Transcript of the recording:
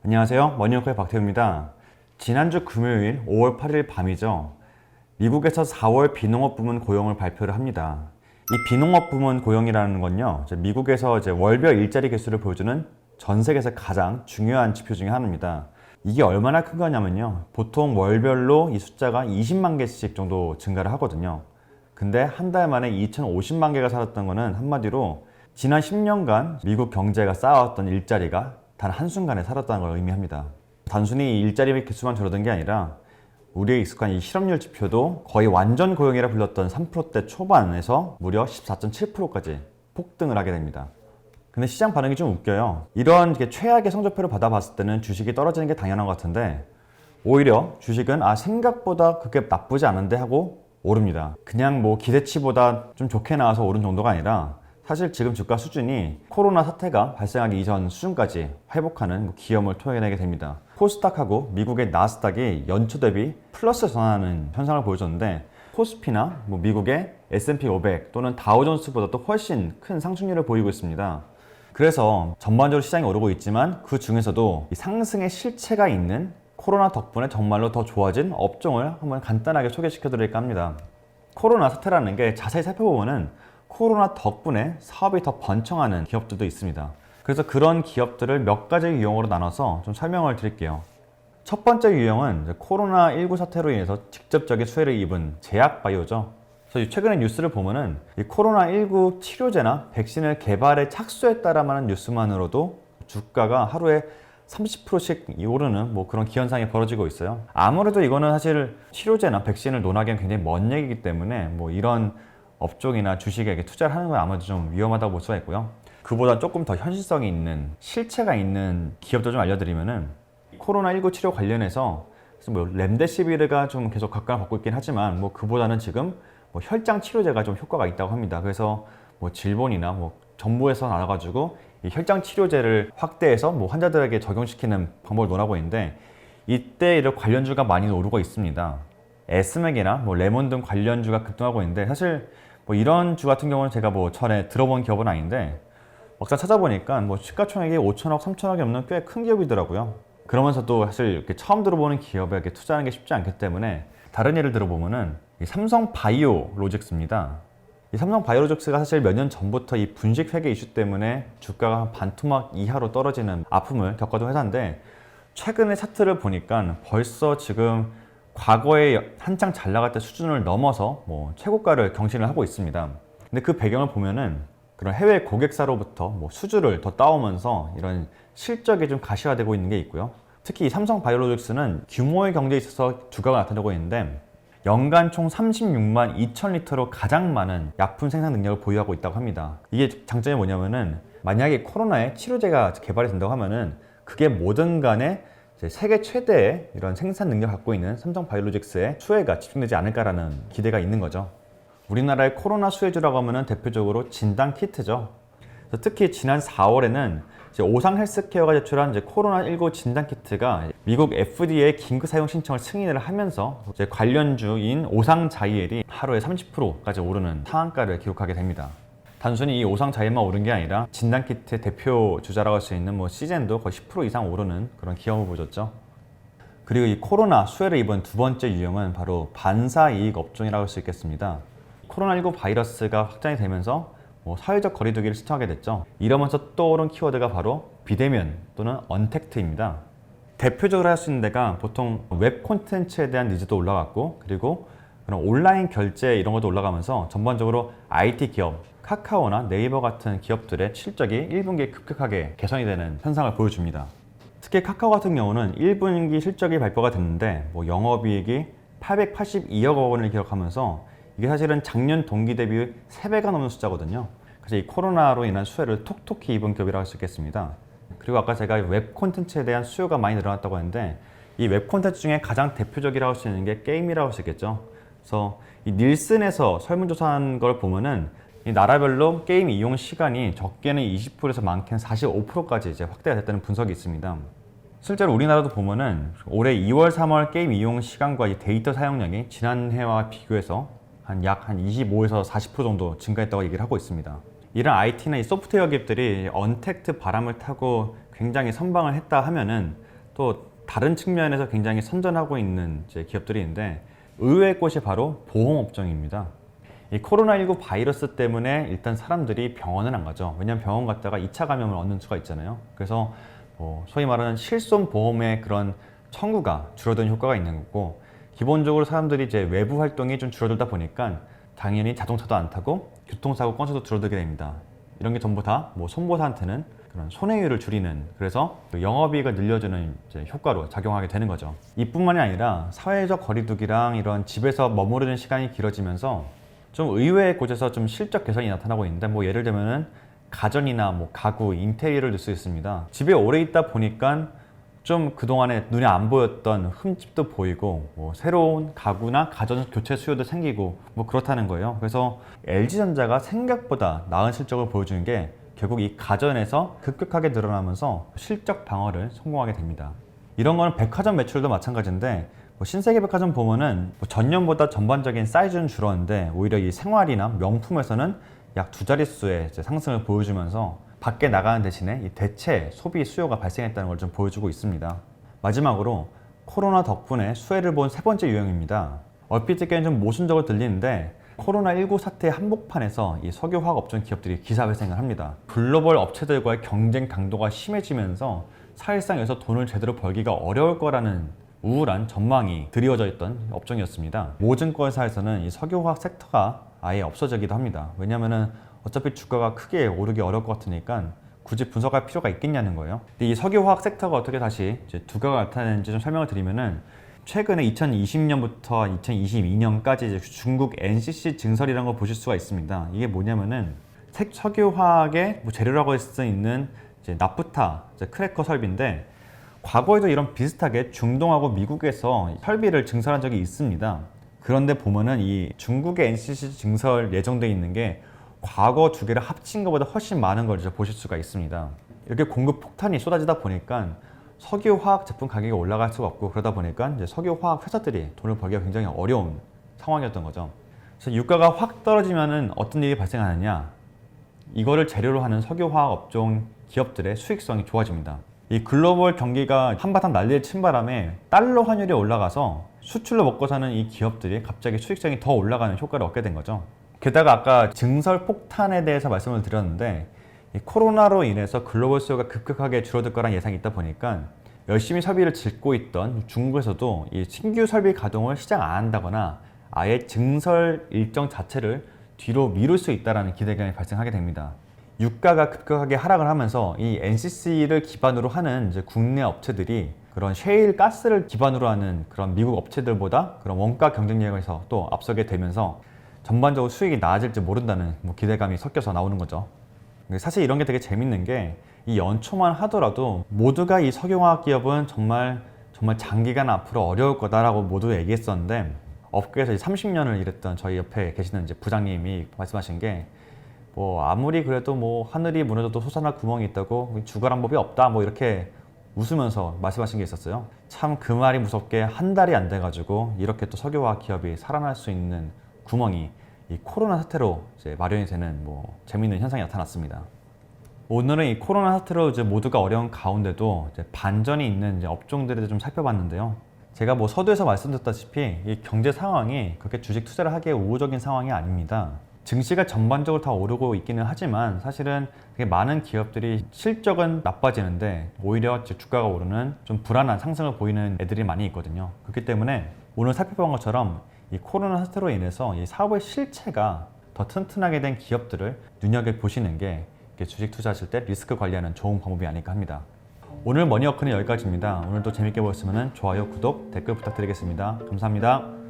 안녕하세요. 머니워크의 박태우입니다. 지난주 금요일 5월 8일 밤이죠. 미국에서 4월 비농업 부문 고용을 발표를 합니다. 이 비농업 부문 고용이라는 건요, 미국에서 월별 일자리 개수를 보여주는 전 세계에서 가장 중요한 지표 중에 하나입니다. 이게 얼마나 큰 거냐면요, 보통 월별로 이 숫자가 20만 개씩 정도 증가를 하거든요. 근데 한 달 만에 2,050만 개가 사라졌던 거는 한마디로 지난 10년간 미국 경제가 쌓아왔던 일자리가 단 한순간에 사라졌다는 걸 의미합니다. 단순히 일자리 개수만 줄어든 게 아니라 우리의 익숙한 이 실업률 지표도 거의 완전 고용이라 불렸던 3%대 초반에서 무려 14.7%까지 폭등을 하게 됩니다. 근데 시장 반응이 좀 웃겨요. 이런 최악의 성적표를 받아봤을 때는 주식이 떨어지는 게 당연한 것 같은데 오히려 주식은 생각보다 그렇게 나쁘지 않은데 하고 오릅니다. 그냥 기대치보다 좀 좋게 나와서 오른 정도가 아니라 사실 지금 주가 수준이 코로나 사태가 발생하기 이전 수준까지 회복하는 기염을 토해내게 됩니다. 코스닥하고 미국의 나스닥이 연초 대비 플러스 전환하는 현상을 보여줬는데 코스피나 미국의 S&P 500 또는 다우존스보다도 훨씬 큰 상승률을 보이고 있습니다. 그래서 전반적으로 시장이 오르고 있지만 그 중에서도 이 상승의 실체가 있는 코로나 덕분에 정말로 더 좋아진 업종을 한번 간단하게 소개시켜 드릴까 합니다. 코로나 사태라는 게 자세히 살펴보면은 코로나 덕분에 사업이 더 번창하는 기업들도 있습니다. 그래서 그런 기업들을 몇 가지 유형으로 나눠서 좀 설명을 드릴게요. 첫 번째 유형은 코로나19 사태로 인해서 직접적인 수혜를 입은 제약바이오죠. 그래서 최근에 뉴스를 보면은 이 코로나19 치료제나 백신을 개발에 착수했다라는 뉴스만으로도 주가가 하루에 30%씩 오르는 그런 기현상이 벌어지고 있어요. 아무래도 이거는 사실 치료제나 백신을 논하기엔 굉장히 먼 얘기이기 때문에 이런 업종이나 주식에 투자를 하는 건 아무래도 좀 위험하다고 볼 수가 있고요. 그보다 조금 더 현실성이 있는 실체가 있는 기업도 좀 알려드리면은 코로나19 치료 관련해서 렘데시비르가 좀 계속 각광을 받고 있긴 하지만 그보다는 지금 혈장 치료제가 좀 효과가 있다고 합니다. 그래서 질본이나 정부에서 나와가지고 이 혈장 치료제를 확대해서 환자들에게 적용시키는 방법을 논하고 있는데 이때 이런 관련주가 많이 오르고 있습니다. 에스맥이나 레몬 등 관련주가 급등하고 있는데 사실 이런 주 같은 경우는 제가 전에 들어본 기업은 아닌데 막상 찾아보니까 시가총액이 5천억, 3천억이 넘는 꽤 큰 기업이더라고요. 그러면서도 사실 이렇게 처음 들어보는 기업에 투자하는 게 쉽지 않기 때문에 다른 예를 들어보면은 이 삼성바이오로직스입니다. 이 삼성바이오로직스가 사실 몇 년 전부터 이 분식 회계 이슈 때문에 주가가 반토막 이하로 떨어지는 아픔을 겪어둔 회사인데 최근의 차트를 보니까 벌써 지금 과거에 한창 잘 나갈 때 수준을 넘어서 최고가를 경신을 하고 있습니다. 근데 그 배경을 보면은 그런 해외 고객사로부터 수주를 더 따오면서 이런 실적이 좀 가시화되고 있는 게 있고요. 특히 이 삼성바이오로직스는 규모의 경제에 있어서 주가가 나타나고 있는데 연간 총 36만 2천 리터로 가장 많은 약품 생산 능력을 보유하고 있다고 합니다. 이게 장점이 뭐냐면은 만약에 코로나에 치료제가 개발이 된다고 하면은 그게 뭐든 간에 세계 최대의 이런 생산 능력을 갖고 있는 삼성바이오로직스의 수혜가 집중되지 않을까라는 기대가 있는 거죠. 우리나라의 코로나 수혜주라고 하면 진단키트죠. 특히 지난 4월에는 오상 헬스케어가 제출한 코로나19 진단키트가 미국 FDA 긴급 사용 신청을 승인을 하면서 관련주인 오상자이엘이 하루에 30%까지 오르는 상한가를 기록하게 됩니다. 단순히 이 오상자이엘만 오른 게 아니라 진단키트의 대표 주자라고 할 수 있는 시젠도 거의 10% 이상 오르는 그런 기업을 보여줬죠. 그리고 이 코로나 수혜를 입은 두 번째 유형은 바로 반사이익 업종이라고 할 수 있겠습니다. 코로나19 바이러스가 확산이 되면서 사회적 거리두기를 시청하게 됐죠. 이러면서 떠오른 키워드가 바로 비대면 또는 언택트입니다. 대표적으로 할 수 있는 데가 보통 웹 콘텐츠에 대한 니즈도 올라갔고 그리고 그런 온라인 결제 이런 것도 올라가면서 전반적으로 IT 기업, 카카오나 네이버 같은 기업들의 실적이 1분기에 급격하게 개선이 되는 현상을 보여줍니다. 특히 카카오 같은 경우는 1분기 실적이 발표가 됐는데 영업이익이 882억 원을 기록하면서 이게 사실은 작년 동기 대비 3배가 넘는 숫자거든요. 그래서 이 코로나로 인한 수혜를 톡톡히 입은 기업이라고 할 수 있겠습니다. 그리고 아까 제가 웹 콘텐츠에 대한 수요가 많이 늘어났다고 했는데 이 웹 콘텐츠 중에 가장 대표적이라고 할 수 있는 게 게임이라고 할 수 있겠죠. 그래서 이 닐슨에서 설문조사한 걸 보면은 이 나라별로 게임 이용 시간이 적게는 20%에서 많게는 45%까지 확대가 됐다는 분석이 있습니다. 실제로 우리나라도 보면은 올해 2월, 3월 게임 이용 시간과 이 데이터 사용량이 지난해와 비교해서 약 25에서 40% 정도 증가했다고 얘기를 하고 있습니다. 이런 IT나 이 소프트웨어 기업들이 언택트 바람을 타고 굉장히 선방을 했다 하면은 또 다른 측면에서 굉장히 선전하고 있는 이제 기업들이 있는데 의외의 곳이 바로 보험업종입니다. 이 코로나19 바이러스 때문에 일단 사람들이 병원을 안 가죠. 왜냐하면 병원 갔다가 2차 감염을 얻는 수가 있잖아요. 그래서 소위 말하는 실손보험의 그런 청구가 줄어드는 효과가 있는 거고, 기본적으로 사람들이 이제 외부 활동이 좀 줄어들다 보니까 당연히 자동차도 안 타고 교통사고 건수도 줄어들게 됩니다. 이런 게 전부 다 손보사한테는 그런 손해율을 줄이는, 그래서 영업이익을 늘려주는 이제 효과로 작용하게 되는 거죠. 이뿐만이 아니라 사회적 거리두기랑 이런 집에서 머무르는 시간이 길어지면서 좀 의외의 곳에서 좀 실적 개선이 나타나고 있는데, 예를 들면은 가전이나 가구, 인테리어를 넣을 수 있습니다. 집에 오래 있다 보니까 좀 그동안에 눈에 안 보였던 흠집도 보이고 새로운 가구나 가전 교체 수요도 생기고 그렇다는 거예요. 그래서 LG전자가 생각보다 나은 실적을 보여주는 게 결국 이 가전에서 급격하게 늘어나면서 실적 방어를 성공하게 됩니다. 이런 거는 백화점 매출도 마찬가지인데, 신세계 백화점 보면은 전년보다 전반적인 사이즈는 줄었는데 오히려 이 생활이나 명품에서는 약 2자릿수의 상승을 보여주면서 밖에 나가는 대신에 이 대체 소비 수요가 발생했다는 걸 좀 보여주고 있습니다. 마지막으로 코로나 덕분에 수혜를 본 세 번째 유형입니다. 얼핏 듣기에는 좀 모순적으로 들리는데, 코로나19 사태 한복판에서 이 석유화학 업종 기업들이 기사회생을 합니다. 글로벌 업체들과의 경쟁 강도가 심해지면서 사실상 여기서 돈을 제대로 벌기가 어려울 거라는 우울한 전망이 드리워져 있던 업종이었습니다. 모증권사에서는 이 석유화학 섹터가 아예 없어지기도 합니다. 왜냐하면 어차피 주가가 크게 오르기 어려울 것 같으니까 굳이 분석할 필요가 있겠냐는 거예요. 근데 이 석유화학 섹터가 어떻게 다시 이제 두각을 나타내는지 좀 설명을 드리면은, 최근에 2020년부터 2022년까지 중국 NCC 증설이라는 걸 보실 수가 있습니다. 이게 뭐냐면은 석유화학의 재료라고 할 수 있는 이제 나프타 크래커 설비인데, 과거에도 이런 비슷하게 중동하고 미국에서 설비를 증설한 적이 있습니다. 그런데 보면은 이 중국의 NCC 증설 예정돼 있는 게 과거 두 개를 합친 것보다 훨씬 많은 걸 이제 보실 수가 있습니다. 이렇게 공급 폭탄이 쏟아지다 보니까 석유화학 제품 가격이 올라갈 수가 없고, 그러다 보니까 이제 석유화학 회사들이 돈을 벌기가 굉장히 어려운 상황이었던 거죠. 그래서 유가가 확 떨어지면은 어떤 일이 발생하느냐, 이거를 재료로 하는 석유화학 업종 기업들의 수익성이 좋아집니다. 이 글로벌 경기가 한바탕 난리를 친 바람에 달러 환율이 올라가서 수출로 먹고 사는 이 기업들이 갑자기 수익성이 더 올라가는 효과를 얻게 된 거죠. 게다가 아까 증설 폭탄에 대해서 말씀을 드렸는데, 이 코로나로 인해서 글로벌 수요가 급격하게 줄어들 거란 예상이 있다 보니까 열심히 설비를 짓고 있던 중국에서도 이 신규 설비 가동을 시작 안 한다거나 아예 증설 일정 자체를 뒤로 미룰 수 있다는 기대감이 발생하게 됩니다. 유가가 급격하게 하락을 하면서 이 NCC를 기반으로 하는 이제 국내 업체들이 그런 셰일 가스를 기반으로 하는 그런 미국 업체들보다 그런 원가 경쟁력에서 또 앞서게 되면서 전반적으로 수익이 나아질지 모른다는 기대감이 섞여서 나오는 거죠. 사실 이런 게 되게 재밌는 게, 이 연초만 하더라도 모두가 이 석유화학 기업은 정말 장기간 앞으로 어려울 거다라고 모두 얘기했었는데, 업계에서 30년을 일했던 저희 옆에 계시는 이제 부장님이 말씀하신 게, 아무리 그래도 하늘이 무너져도 솟아날 구멍이 있다고 죽어란 법이 없다 이렇게 웃으면서 말씀하신 게 있었어요. 참 그 말이 무섭게 한 달이 안 돼가지고 이렇게 또 석유화학 기업이 살아날 수 있는 구멍이 이 코로나 사태로 이제 마련이 되는 재미있는 현상이 나타났습니다. 오늘은 이 코로나 사태로 이제 모두가 어려운 가운데도 이제 반전이 있는 이제 업종들에 좀 살펴봤는데요. 제가 서두에서 말씀드렸다시피 이 경제 상황이 그렇게 주식 투자를 하기에 우호적인 상황이 아닙니다. 증시가 전반적으로 다 오르고 있기는 하지만 사실은 되게 많은 기업들이 실적은 나빠지는데 오히려 주가가 오르는 좀 불안한 상승을 보이는 애들이 많이 있거든요. 그렇기 때문에 오늘 살펴본 것처럼 이 코로나 사태로 인해서 이 사업의 실체가 더 튼튼하게 된 기업들을 눈여겨보시는 게 주식 투자하실 때 리스크 관리하는 좋은 방법이 아닐까 합니다. 오늘 머니워크는 여기까지입니다. 오늘도 재밌게 보셨으면 좋아요, 구독, 댓글 부탁드리겠습니다. 감사합니다.